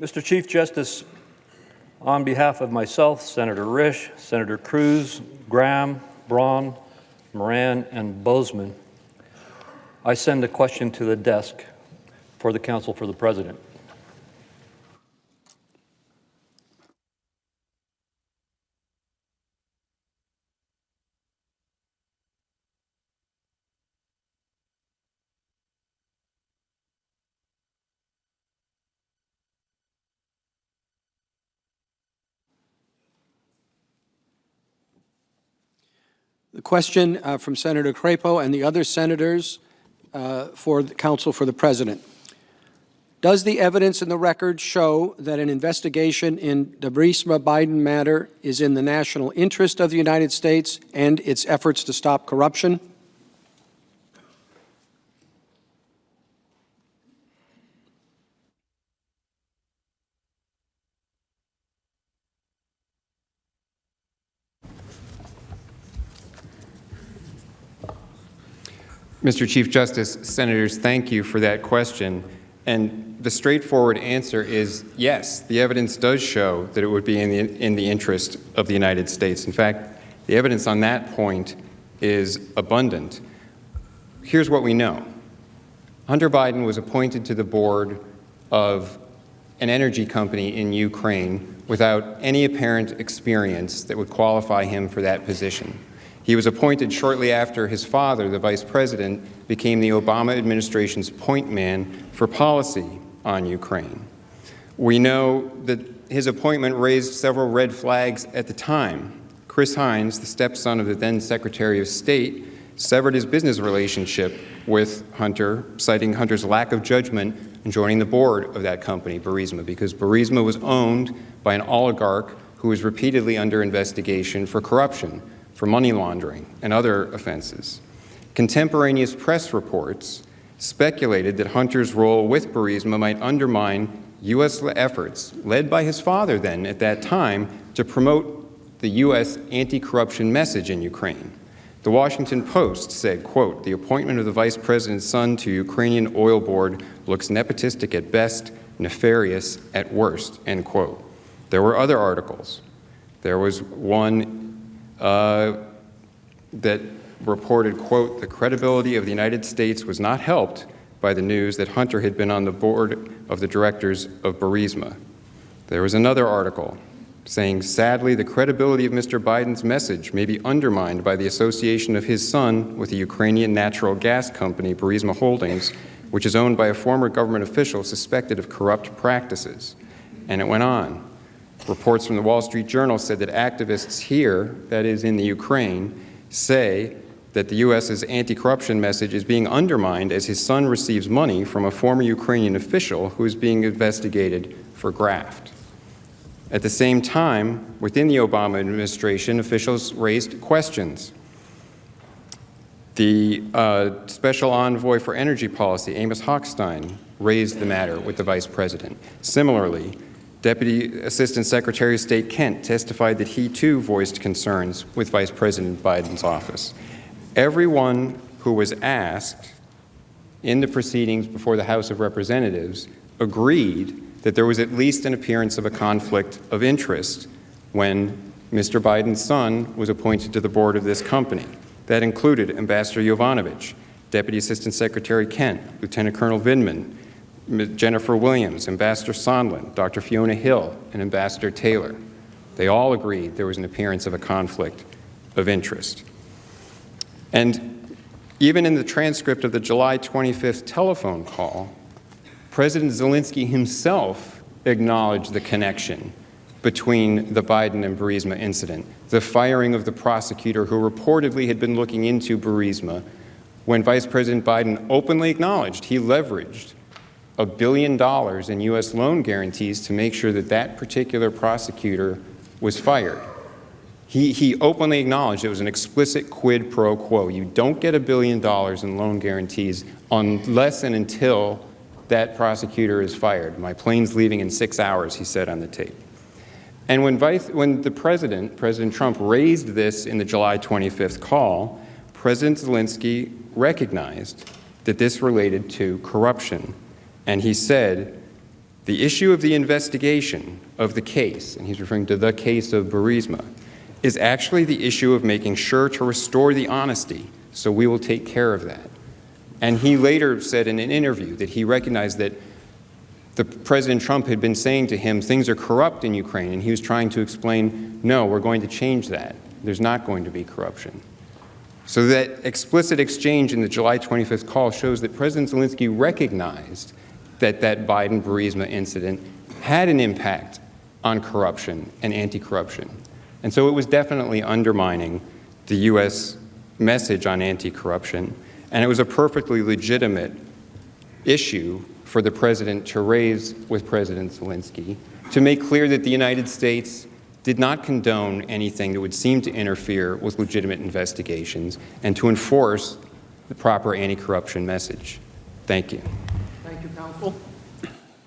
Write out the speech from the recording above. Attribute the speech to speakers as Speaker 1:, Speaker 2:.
Speaker 1: Mr. Chief Justice, on behalf of myself, Senator Risch, Senator Cruz, Graham, Braun, Moran, and Bozeman, I send a question to the desk for the counsel for the President.
Speaker 2: The question from Senator Crapo and the other senators for the counsel for the President. Does the evidence in the record show that an investigation in the Burisma Biden matter is in the national interest of the United States and its efforts to stop corruption?
Speaker 3: Mr. Chief Justice, Senators, thank you for that question. And the straightforward answer is yes, the evidence does show that it would be in the interest of the United States. In fact, the evidence on that point is abundant. Here's what we know. Hunter Biden was appointed to the board of an energy company in Ukraine without any apparent experience that would qualify him for that position. He was appointed shortly after his father, the vice president, became the Obama administration's point man for policy on Ukraine. We know that his appointment raised several red flags at the time. Chris Hines, the stepson of the then Secretary of State, severed his business relationship with Hunter, citing Hunter's lack of judgment in joining the board of that company, Burisma, because Burisma was owned by an oligarch who was repeatedly under investigation for corruption, for money laundering, and other offenses. Contemporaneous press reports speculated that Hunter's role with Burisma might undermine U.S. efforts, led by his father then at that time, to promote the U.S. anti-corruption message in Ukraine. The Washington Post said, quote, "The appointment of the vice president's son to Ukrainian oil board looks nepotistic at best, nefarious at worst," end quote. There were other articles. There was one that reported, quote, "The credibility of the United States was not helped by the news that Hunter had been on the board of the directors of Burisma." There was another article saying, "Sadly, the credibility of Mr. Biden's message may be undermined by the association of his son with the Ukrainian natural gas company, Burisma Holdings, which is owned by a former government official suspected of corrupt practices." And it went on. Reports from the Wall Street Journal said that activists here, that is in the Ukraine, say that the U.S.'s anti-corruption message is being undermined as his son receives money from a former Ukrainian official who is being investigated for graft. At the same time, within the Obama administration, officials raised questions. The Special Envoy for Energy Policy, Amos Hochstein, raised the matter with the Vice President. Similarly, Deputy Assistant Secretary of State Kent testified that he too voiced concerns with Vice President Biden's office. Everyone who was asked in the proceedings before the House of Representatives agreed that there was at least an appearance of a conflict of interest when Mr. Biden's son was appointed to the board of this company. That included Ambassador Yovanovitch, Deputy Assistant Secretary Kent, Lieutenant Colonel Vindman, Jennifer Williams, Ambassador Sondland, Dr. Fiona Hill, and Ambassador Taylor. They all agreed there was an appearance of a conflict of interest. And even in the transcript of the July 25th telephone call, President Zelensky himself acknowledged the connection between the Biden and Burisma incident, the firing of the prosecutor who reportedly had been looking into Burisma, when Vice President Biden openly acknowledged he leveraged $1 billion in U.S. loan guarantees to make sure that that particular prosecutor was fired. He openly acknowledged it was an explicit quid pro quo. You don't get $1 billion in loan guarantees unless and until that prosecutor is fired. My plane's leaving in 6 hours, he said on the tape. And when the President Trump, raised this in the July 25th call, President Zelensky recognized that this related to corruption. And he said The issue of the investigation of the case, and he's referring to the case of Burisma, is actually the issue of making sure to restore the honesty, so we will take care of that. And he later said in an interview that he recognized that President Trump had been saying to him, things are corrupt in Ukraine, and he was trying to explain, no, we're going to change that. There's not going to be corruption. So that explicit exchange in the July 25th call shows that President Zelensky recognized that that Biden-Burisma incident had an impact on corruption and anti-corruption. And so it was definitely undermining the U.S. message on anti-corruption, and it was a perfectly legitimate issue for the president to raise with President Zelensky to make clear that the United States did not condone anything that would seem to interfere with legitimate investigations and to enforce the proper anti-corruption message. Thank you.
Speaker 2: Thank you, counsel.